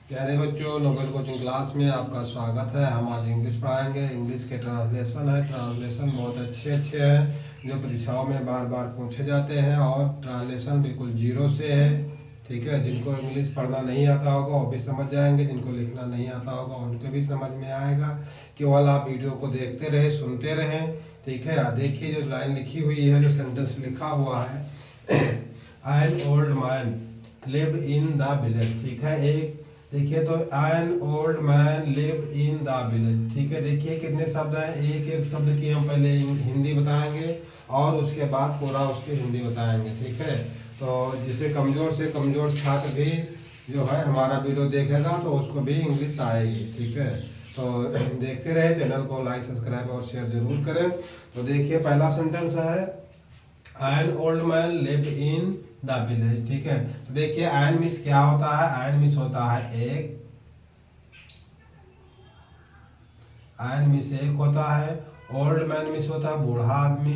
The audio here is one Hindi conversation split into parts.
प्यारे बच्चों, नोबेल कोचिंग क्लास में आपका स्वागत है। हम आज इंग्लिश पढ़ाएंगे। इंग्लिश के ट्रांसलेशन है। ट्रांसलेशन बहुत अच्छे अच्छे हैं जो परीक्षाओं में बार बार पूछे जाते हैं और ट्रांसलेशन बिल्कुल जीरो से है। ठीक है, जिनको इंग्लिश पढ़ना नहीं आता होगा वो भी समझ जाएंगे, जिनको लिखना नहीं आता होगा उनको भी समझ में आएगा। केवल आप वीडियो को देखते रहे, सुनते रहें। ठीक है, देखिए जो लाइन लिखी हुई है, जो सेंटेंस लिखा हुआ है an old man lived in the village. ठीक है, एक देखिए तो an old man live in the village. ठीक है, देखिए कितने शब्द हैं। एक एक शब्द की हम पहले हिंदी बताएंगे और उसके बाद पूरा उसकी हिंदी बताएंगे। ठीक है, तो जिसे कमज़ोर से कमज़ोर छात्र भी जो है हमारा वीडियो देखेगा तो उसको भी इंग्लिश आएगी। ठीक है, तो देखते रहे, चैनल को लाइक सब्सक्राइब और शेयर जरूर करें। तो देखिए पहला सेंटेंस है an old man live in the village. ठीक है, तो देखिए एन मिस क्या होता है। एन मिस होता है एक, एन मिस एक होता है। ओल्ड मैन मिस होता है बूढ़ा आदमी,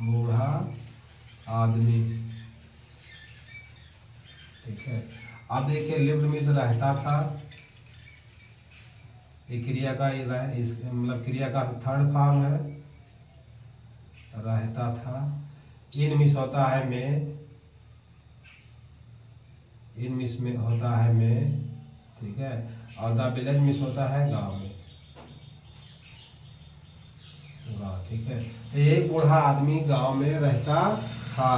बूढ़ा आदमी। ठीक है, अब देखिए लिव्ड मिस रहता था। ये क्रिया का इस मतलब क्रिया का थर्ड फॉर्म है, रहता था। इन मिस होता है में, इन मिस में होता है में। ठीक है, और द विलेज मिस होता है गांव में, गाँव। ठीक है, तो एक बूढ़ा आदमी गांव में रहता था।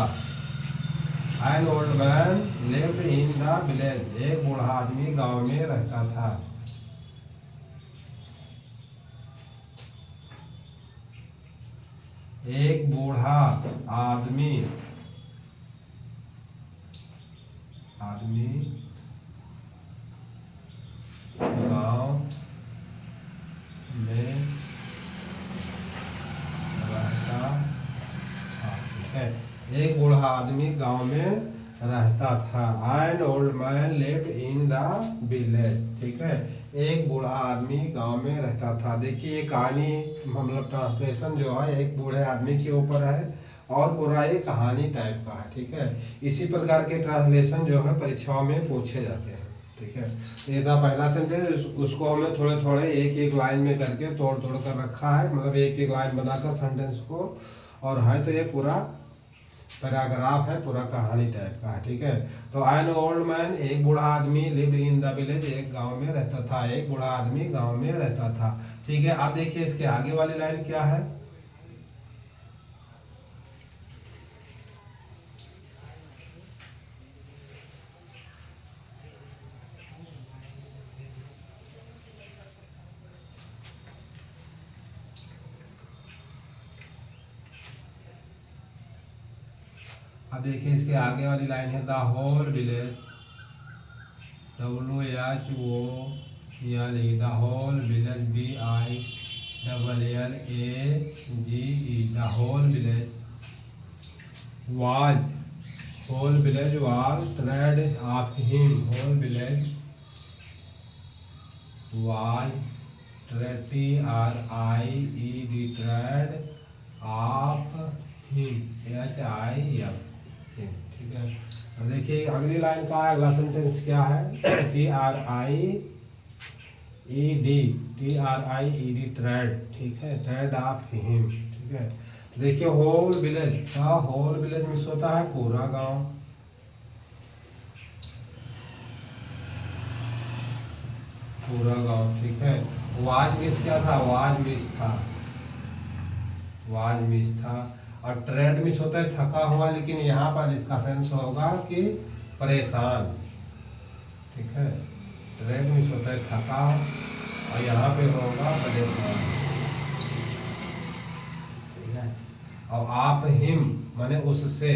An old man lived in the village. एक बूढ़ा आदमी गांव में रहता था। एक बूढ़ा आदमी आदमी गांव में रहता था। ठीक है, एक बूढ़ा आदमी गांव में रहता था। An old man lived in the village. ठीक है, एक बूढ़ा आदमी गांव में रहता था। देखिए ये कहानी मतलब ट्रांसलेशन जो है एक बूढ़े आदमी के ऊपर है और पूरा एक कहानी टाइप का है। ठीक है, इसी प्रकार के ट्रांसलेशन जो है परीक्षाओं में पूछे जाते हैं। ठीक है, तो ये था पहला सेंटेंस। उसको हमने थोड़े थोड़े एक एक लाइन में करके तोड़ तोड़ कर रखा है, मतलब एक एक लाइन बनाकर सेंटेंस को। और है तो ये पूरा पैराग्राफ है, पूरा कहानी टाइप का है। ठीक है, तो एन ओल्ड मैन एक बूढ़ा आदमी लिव्ड इन द विलेज, एक गांव में रहता था। एक बूढ़ा आदमी गांव में रहता था। ठीक है, आप देखिए इसके आगे वाली लाइन क्या है। अब देखिए इसके आगे वाली लाइन है the whole village, WHOLE, the whole village, BILLAGE, the whole village was, whole village was tired of him, whole village was TRIED of him, HIM। ठीक है, अब देखिए अगली लाइन का अगला सेंटेंस क्या है। TRIED trade. ठीक है, ट्रेड ऑफ हिम। ठीक है, देखिए होल विलेज का, होल विलेज मिस होता है पूरा गांव, पूरा गांव। ठीक है, वाज मिस क्या था, वाज मिस था, वाज मिस था। और ट्रेड मिस होता है थका हुआ, लेकिन यहाँ पर इसका सेंस होगा कि परेशान। ठीक है, ट्रेड मिस होता है थका और यहाँ पे होगा परेशान। ठीक है, और आप हिम माने उससे,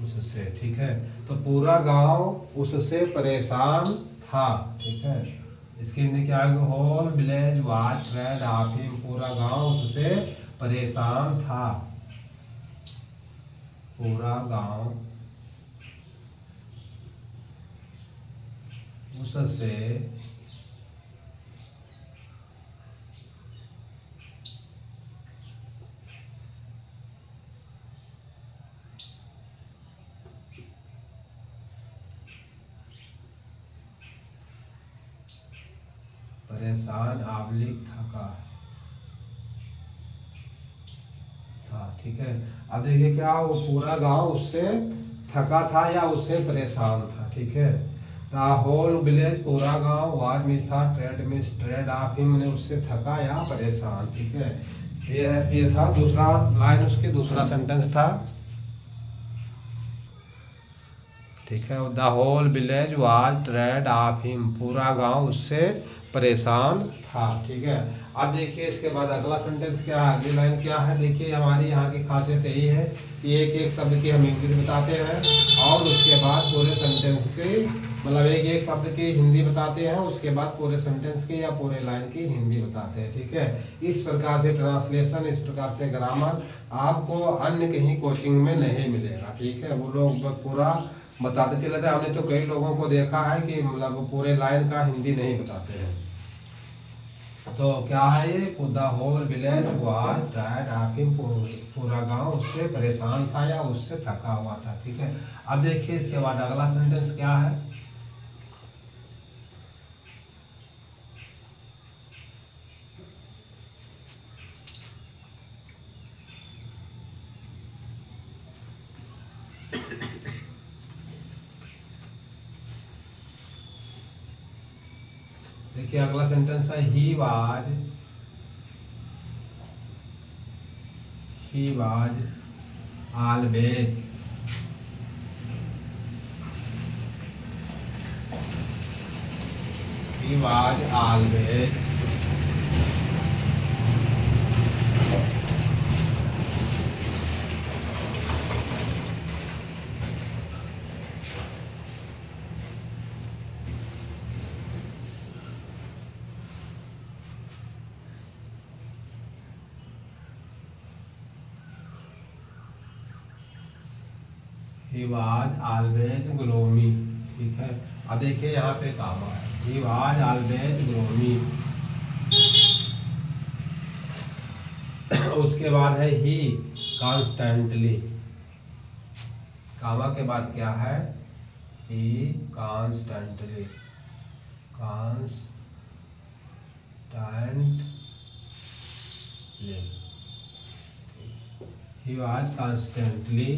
उससे। ठीक है, तो पूरा गांव उससे परेशान था। ठीक है, इसके अंदर क्या है, whole village was tired of him, पूरा गांव उससे परेशान था, पूरा गांव उससे परेशान आबलिक थका था। ठीक है, अब देखिए क्या वो पूरा गांव उससे थका था या उससे परेशान था। ठीक है, द होल विलेज पूरा गांव was miss trade of him ने उससे थका या परेशान। ठीक है, ये था दूसरा लाइन, उसकी दूसरा सेंटेंस था। ठीक है, the whole village was tired of him, पूरा गांव उससे परेशान था। ठीक है, अब देखिए इसके बाद अगला सेंटेंस क्या है, अगली लाइन क्या है। देखिए हमारी यहाँ की खासियत यही है कि एक एक शब्द की हम इंग्लिश बताते हैं और उसके बाद पूरे सेंटेंस की, मतलब एक एक शब्द की हिंदी बताते हैं, उसके बाद पूरे सेंटेंस की या पूरे लाइन की हिंदी बताते हैं। ठीक है, इस प्रकार से ट्रांसलेशन, इस प्रकार से ग्रामर आपको अन्य कहीं कोचिंग में नहीं मिलेगा। ठीक है, वो लोग पूरा बताते चले थे। हमने तो कई लोगों को देखा है कि मतलब पूरे लाइन का हिंदी नहीं बताते हैं। तो क्या है ये, the whole village was tired of him, पूरा गांव उससे परेशान था या उससे थका हुआ था। ठीक है, अब देखिए इसके बाद अगला सेंटेंस क्या है। देखिए अगला सेंटेंस है he was always he was always he was always gloomy. ठीक है, अब देखिए यहाँ पे कामा है, ही वाज ऑलवेज ग्लोमी। उसके बाद है ही कॉन्स्टेंटली, कामा के बाद क्या है, he constantly, he was constantly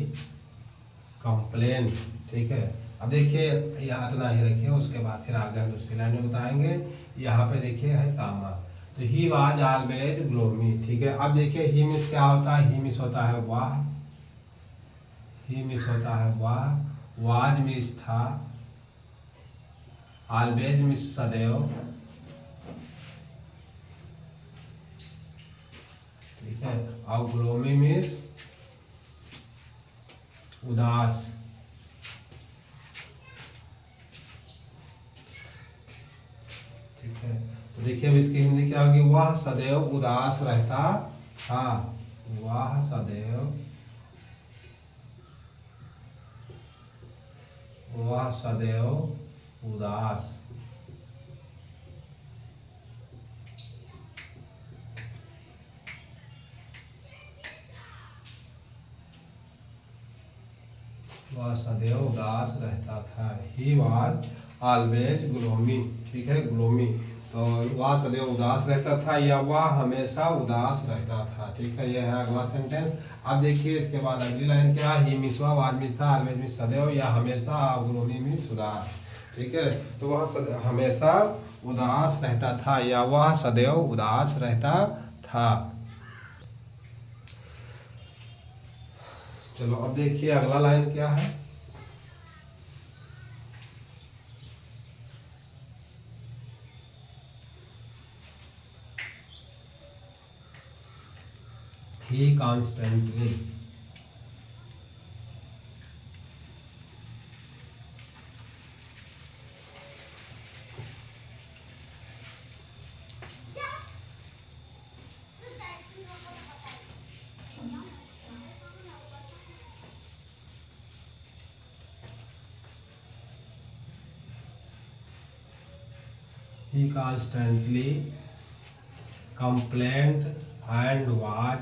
complain. ठीक है, अब देखिए यहाँ इतना ही रखिए, उसके बाद फिर आगे हम दूसरी लाइन में बताएंगे। यहाँ पे देखिए है कामा, तो ही वाज ऑलवेज ग्लोमी। ठीक है, अब देखिए ही मिस क्या होता है, ही मिस होता है वाह, ही मिस होता है वाह, वाज मिस था, ऑलवेज मिस सदैव। ठीक है, और ग्लोमी मिस उदास। ठीक है, तो देखिए अब इसकी हिंदी क्या होगी, वह सदैव उदास रहता था, वह सदैव उदास। वह सदैव उदास रहता था, ही वाज ऑलवेज ग्लोमी। ठीक है, ग्लोमी, तो वह सदैव उदास रहता था या वह हमेशा उदास रहता था। ठीक है, यह है अगला सेंटेंस। अब देखिए इसके बाद अगली लाइन क्या, ही मिसवा वाज मिस था, ऑलवेज मिस सदैव या हमेशा, ग्लोमी मिस उदास। ठीक है, तो वह हमेशा उदास रहता था या वह सदैव उदास रहता था। चलो अब देखिए अगला लाइन क्या है। He constantly complained and was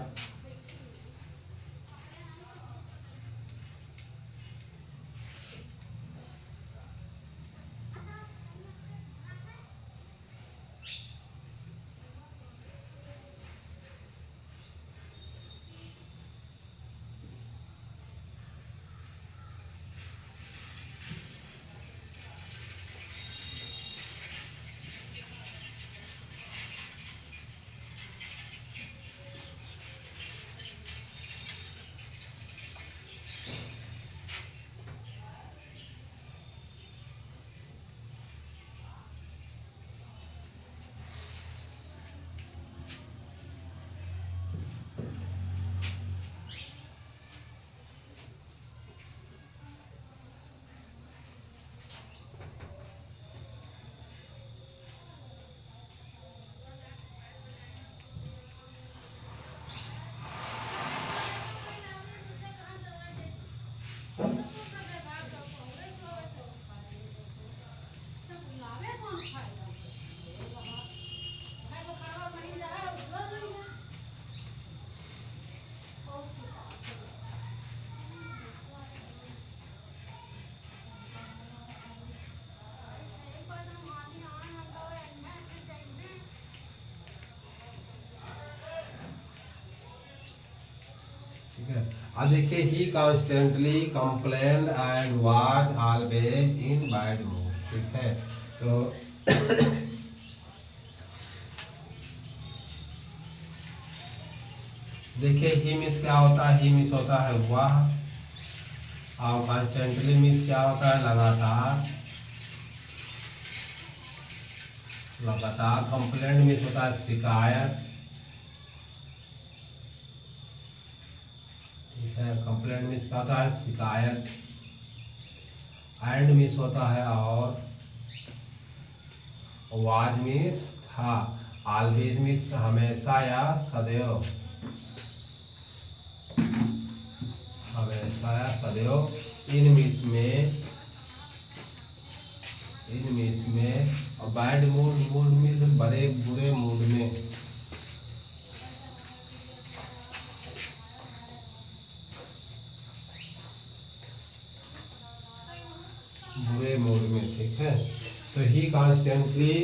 है। अब देखिए he constantly complain and was always in bad mood, ठीक है। तो देखिए ही मीन्स क्या होता है, ही मीन्स होता है वह, और कॉन्स्टेंटली मीन्स क्या होता है, लगातार, लगातार। कंप्लेंट मीन्स होता है शिकायत, ठीक है। कंप्लेंट मीन्स क्या होता है, शिकायत। एंड मीन्स होता है और, वाज मीन्स था, ऑलवेज मीन्स हमेशा या सदैव, हमेशा या सदैव। इन मीन्स में, इन मीन्स में, और बैड मूड, मूड मीन्स बड़े बुरे मूड में, बुरे मूड में, ठीक है। तो ही कॉन्स्टेंटली,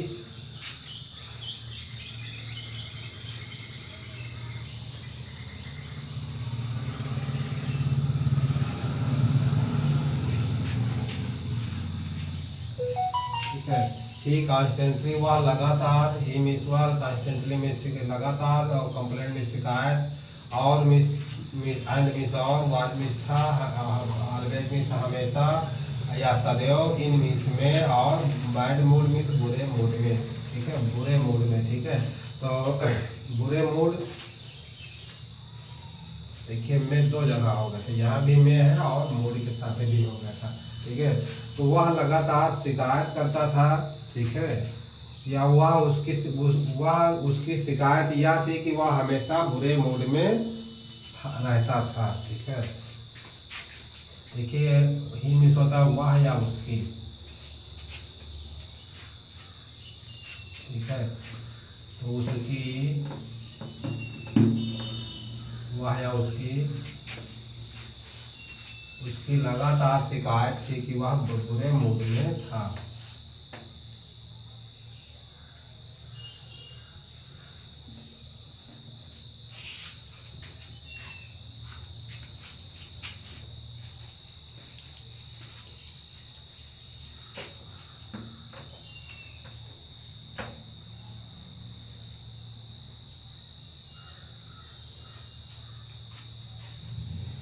ठीक है। ही कॉन्स्टेंटली वह लगातार, ही मिस वाल, कॉन्स्टेंटली मिस लगातार, और कंप्लेंट में शिकायत, और मिस मिस एंड मिस और, वाज मिस था, ऑलवेज मिस हमेशा या सदैव, इन मिस में, और बैड मूड मिस बुरे मूड में, ठीक है, बुरे मूड में, ठीक है। तो बुरे मूड देखिए में दो जगह हो गया था, यहाँ भी में है और मूड के साथ भी हो गया था, ठीक है। तो वह लगातार शिकायत करता था, ठीक है, या वह उसकी शिकायत यह थी कि वह हमेशा बुरे मूड में रहता था, ठीक है। देखिए ही मिस होता है वह या उसकी, ठीक है। तो उसकी, वह या उसकी, उसकी लगातार शिकायत थी कि वह बुरे मूड में था।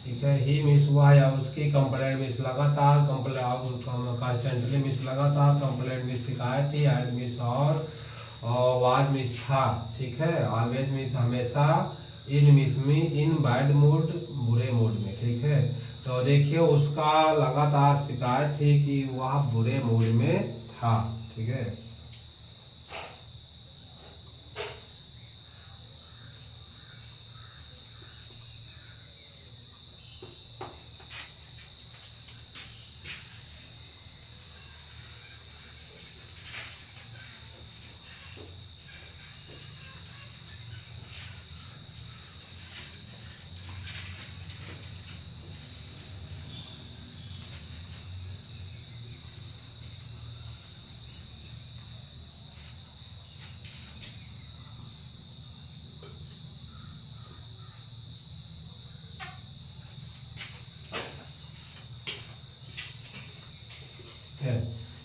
ठीक है। ही मिस हुआ या उसकी, कंप्लेंट मिस लगातार, कॉन्स्टेंटली मिस लगातार, कंप्लेंट मिस शिकायत थी, एंड मिस और वाज मिस था, ठीक है। ऑलवेज मिस हमेशा, इन मिस में, इन बैड मूड बुरे मूड में, ठीक है। तो देखिए उसका लगातार शिकायत थी कि वह बुरे मूड में था, ठीक है।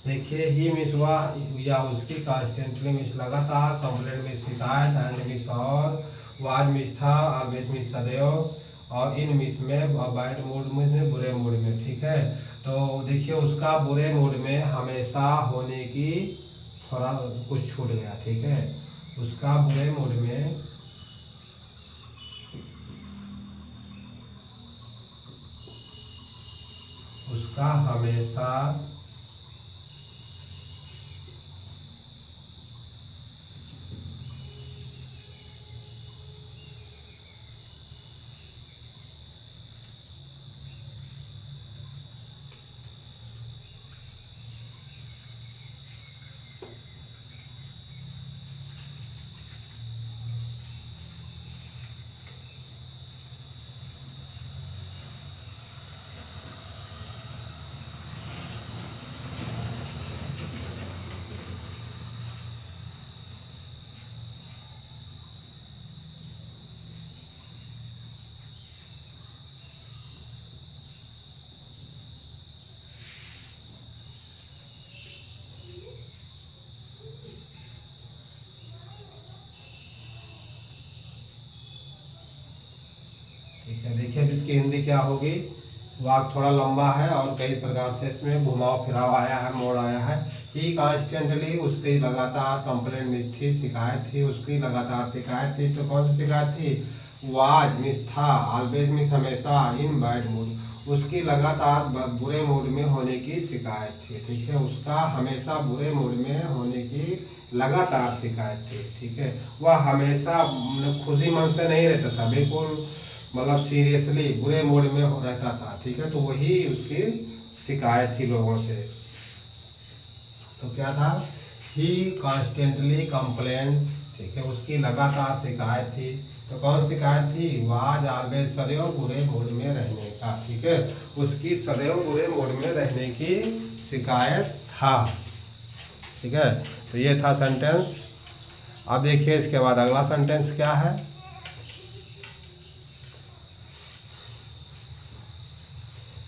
देखिए ही मिस हुआ या उसकी, कॉन्स्टेंटली मिस लगातार, कंप्लेंट मिस शिकायत, एंड मिस और, वाज मिस था, ऑलवेज मिस सदैव, और इन मिस में, बैड मूड में बुरे मूड में, ठीक है। तो देखिए उसका बुरे मूड में हमेशा होने की थोड़ा कुछ छूट गया, ठीक है। उसका बुरे मूड में, उसका हमेशा देखिए अब इसकी हिंदी क्या होगी। वाक्य थोड़ा लंबा है और कई प्रकार से इसमें घुमाव फिराव आया है, मोड़ आया है। ही कॉन्स्टेंटली, उसकी लगातार कंप्लेंट मिस थी, शिकायत थी, उसकी लगातार शिकायत थी। तो कौन सी शिकायत थी? वाज मिस था, ऑलवेज मिस हमेशा, इन बैड मूड उसकी लगातार बुरे मूड में होने की शिकायत थी। ठीक है, उसका हमेशा बुरे मूड में होने की लगातार शिकायत थी। ठीक है, वह हमेशा खुशी मन से नहीं रहता था, बिल्कुल मतलब सीरियसली बुरे मूड में रहता था। ठीक है, तो वही उसकी शिकायत थी लोगों से। तो क्या था? ही कॉन्स्टेंटली कंप्लेन। ठीक है, उसकी लगातार शिकायत थी। तो कौन शिकायत थी? वाज ऑलवेज, सदैव बुरे मूड में रहने का। ठीक है, उसकी सदैव बुरे मूड में रहने की शिकायत था। ठीक है, तो ये था सेंटेंस। अब देखिए इसके बाद अगला सेंटेंस क्या है।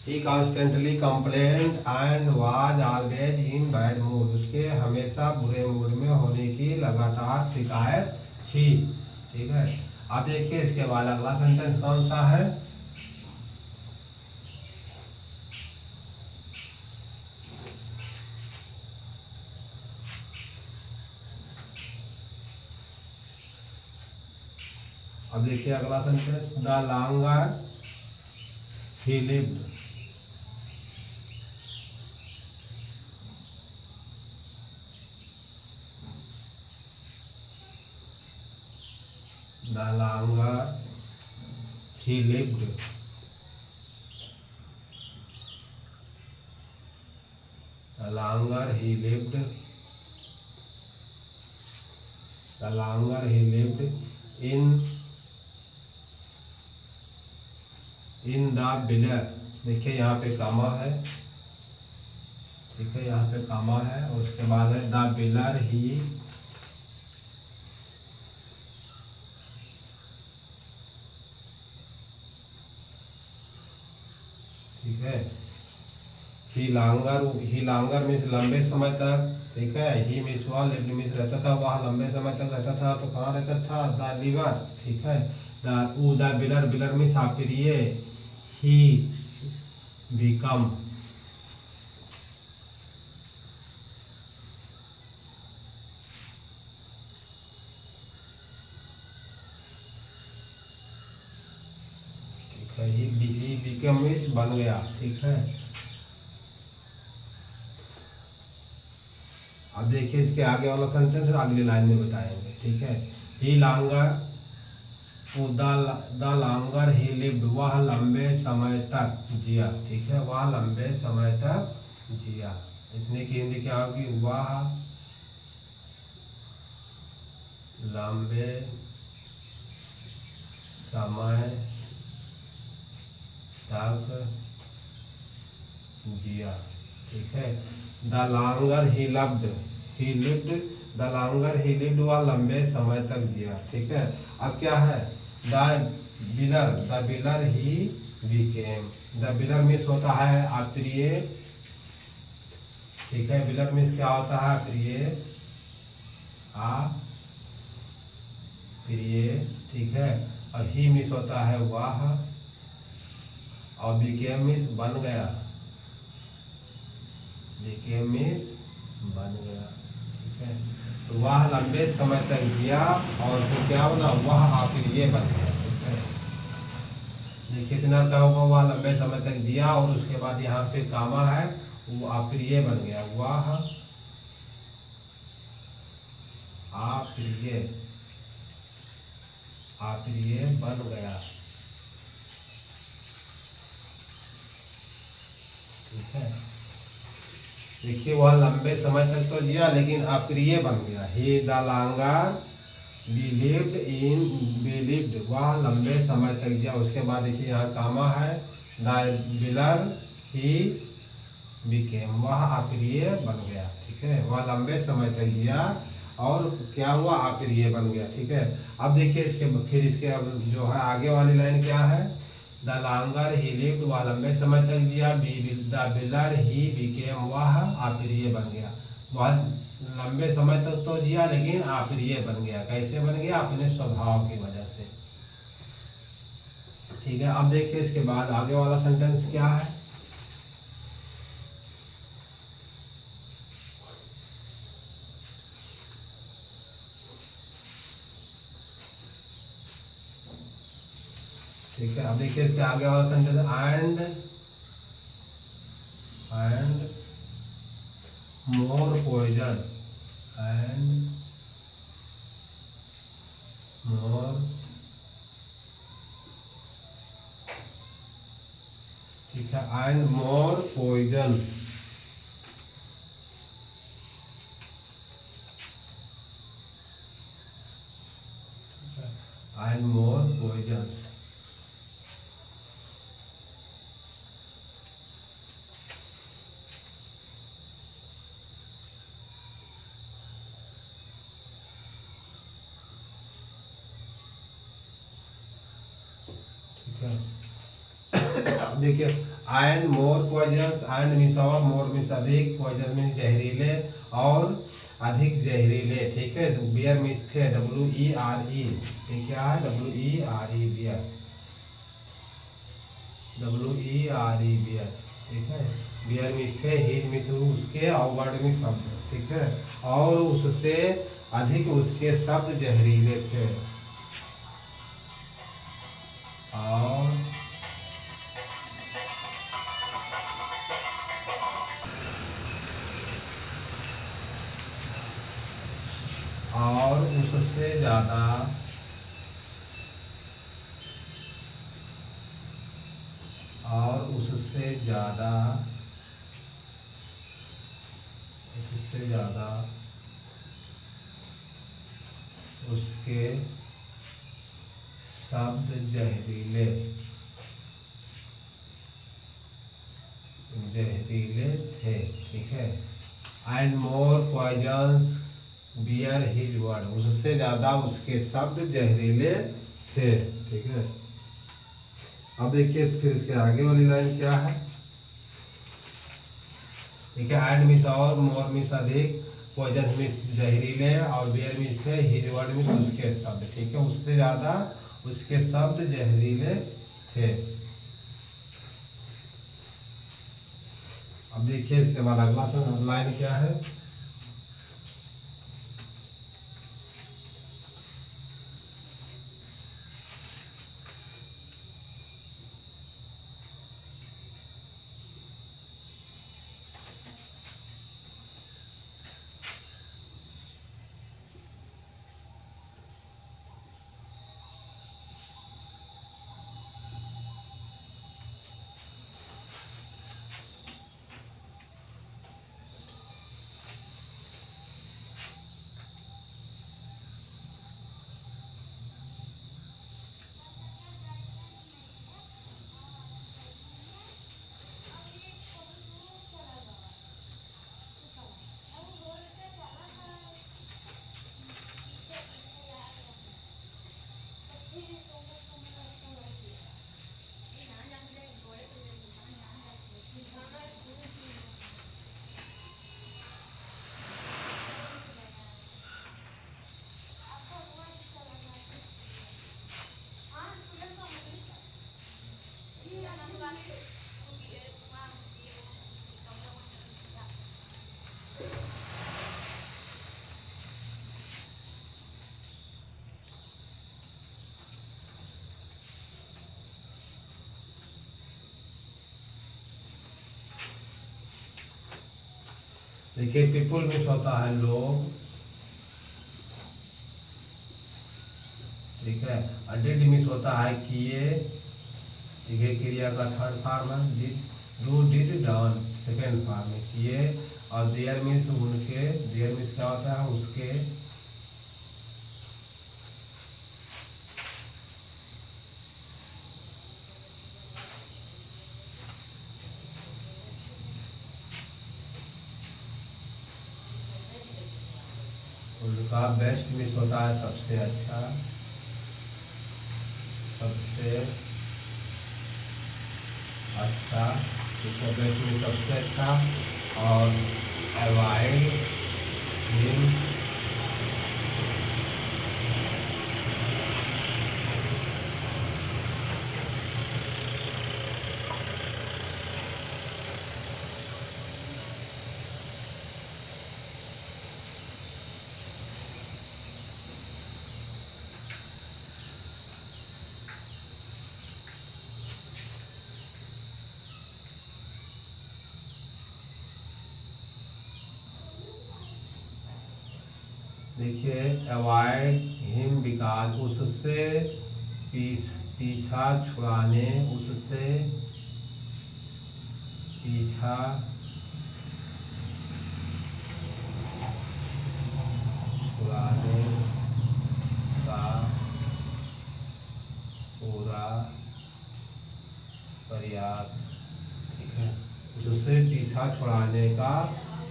He constantly complained and was always in bad mood. उसके हमेशा बुरे मूड में होने की लगातार शिकायत थी। ठीक है, अब देखिए इसके बाद अगला सेंटेंस कौन सा है। अब देखिए अगला sentence, the longer he lived. The longer he lived, the longer he lived, the longer he lived in the villa। देखिए यहाँ पे कामा है। ठीक है, यहाँ पे कामा है और उसके बाद है द विलर ही। ठीक है, ही लांगर मीन्स लंबे समय तक। ठीक है, ही मीन्स वह, लिव्ड मीन्स रहता था, वह लंबे समय तक रहता था। तो कहाँ रहता था? The liver. ठीक है, द बिलर मीन्स अप्रिय, ही बिकम। ठीक है, ही बिकम मीन्स बन गया। ठीक है, अब देखिए इसके आगे वाला सेंटेंस अगली लाइन में बताएंगे। ठीक है, ही लांगर, द लांगर ही लिव्ड, वह लंबे समय तक जिया। ठीक है, वह लंबे समय तक जिया। इतने की हिंदी क्या होगी? वह लंबे समय तक जिया। ठीक है, the longer he lived, the longer he lived, वह लंबे समय तक जिया। ठीक है, अब क्या है? The wheeler he became. The wheeler means होता है अप्रिय। ठीक है, बिलर मीन्स क्या होता है? अप्रिय, अप्रिय। ठीक है, और ही मीन्स होता है वह, और बिकेम मीन्स बन गया। बिकेम मीन्स बन गया। ठीक है, तो वह लंबे समय तक जिया और फिर क्या बना? वह अप्रिय बन गया। ठीक है, देखिए इतना क्या होगा? वह लंबे समय तक जिया और उसके बाद यहाँ पे कामा है, वो अप्रिय बन गया। वह अप्रिय बन गया। ठीक है, देखिए वह लंबे समय तक तो जिया लेकिन अप्रिय बन गया। ही द लॉन्गर बिलीव्ड, वह लंबे समय तक जिया। उसके बाद देखिए यहाँ कामा है, द बिलर ही बिकेम, वह अप्रिय बन गया। ठीक है, वह लंबे समय तक जिया और क्या हुआ? अप्रिय बन गया। ठीक है, अब देखिए इसके अब जो है आगे वाली लाइन क्या है? द लॉन्गर ही लिव्ड, वह लंबे समय तक जिया। द बिलर ही बिकेम, वह अप्रिय बन गया। वह लंबे समय तक तो जिया लेकिन अप्रिय बन गया। कैसे बन गया? अपने स्वभाव की वजह से। ठीक है, अब देखिए इसके बाद आगे वाला सेंटेंस क्या है। ठीक है, अब देखिए इसके आगे वाला sentence and more poison, and more, ठीक है, and more poison, and more poisons. अब देखिए and more poisons, and means और, मोर मीन्स अधिक, पॉइजन मीन्स जहरीले और अधिक जहरीले। ठीक है, बियर मीन्स थे, WERE, ये क्या है, WERE बियर, WERE बियर। ठीक है, बियर मीन्स थे, ही मीन्स उसके, और वर्ड मीन्स शब्द। ठीक है, और उससे अधिक उसके शब्द जहरीले थे, और उससे ज़्यादा, और उससे ज़्यादा, उससे ज़्यादा उसके शब्द जहरीले, जहरीले थे। ठीक है, and more poisons bear his word, उससे ज़्यादा उसके शब्द जहरीले थे। ठीक है, अब देखिए फिर इसके आगे वाली लाइन क्या है। ठीक है, एंड मीन्स और, मोर मीन्स अधिक, पॉइजन मीन्स जहरीले, और बियर मीन्स थे, हिज वर्ड मीन्स उसके शब्द। ठीक है, उससे ज़्यादा उसके शब्द जहरीले थे। अब देखिए इसके बाद अगला लाइन क्या है। देखिए पीपुल मीन्स होता है लोग। ठीक है, डिड मीन्स होता है किए। ठीक है, क्रिया का थर्ड फॉर्म है did, do did done second form में किए। और देयर मीन्स उनके, देयर मीन्स क्या होता है उसके। उनका बेस्ट मीन्स होता है सबसे अच्छा, सबसे अच्छा, उसका बेस्ट मीन्स सबसे अच्छा। और अवॉइड मीन्स देखिए अवॉइड हिम बिकॉज, उससे पीछा छुड़ाने, उससे पीछा छुड़ाने का पूरा प्रयास, ठीक है, उससे पीछा छुड़ाने का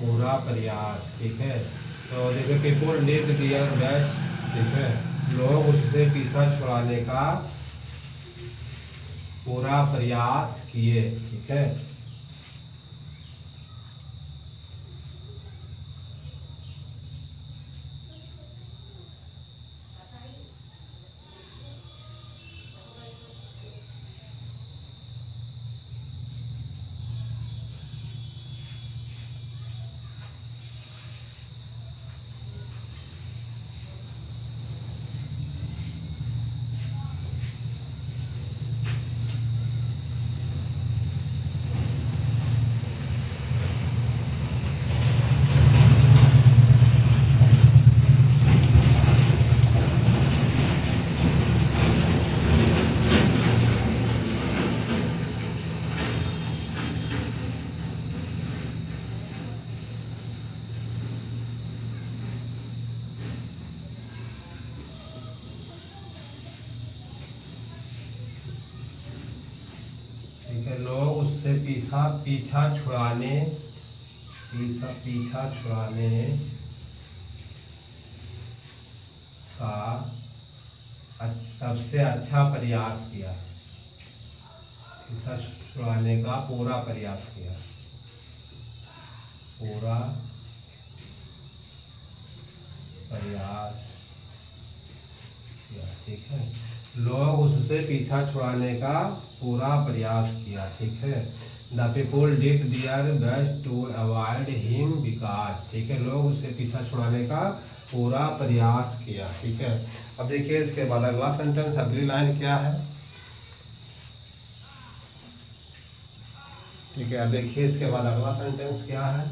पूरा प्रयास, ठीक है। तो देखिए पीपुल डिड देयर बेस्ट, ठीक है, लोग उससे पीछा छुड़ाने का पूरा प्रयास किए, ठीक है। ठीक है, लोग उससे पीछा छुड़ाने का सबसे अच्छा प्रयास किया, पीछा छुड़ाने का पूरा प्रयास किया, पूरा प्रयास किया, ठीक है, लोग उससे पीछा छुड़ाने का पूरा प्रयास किया, ठीक है। The people did their best to avoid him because, ठीक है, लोग उससे पीछा छुड़ाने का पूरा प्रयास किया, ठीक है। अब देखिए इसके बाद अगला सेंटेंस, अगली लाइन क्या है, ठीक है। अब देखिए इसके बाद अगला सेंटेंस क्या है।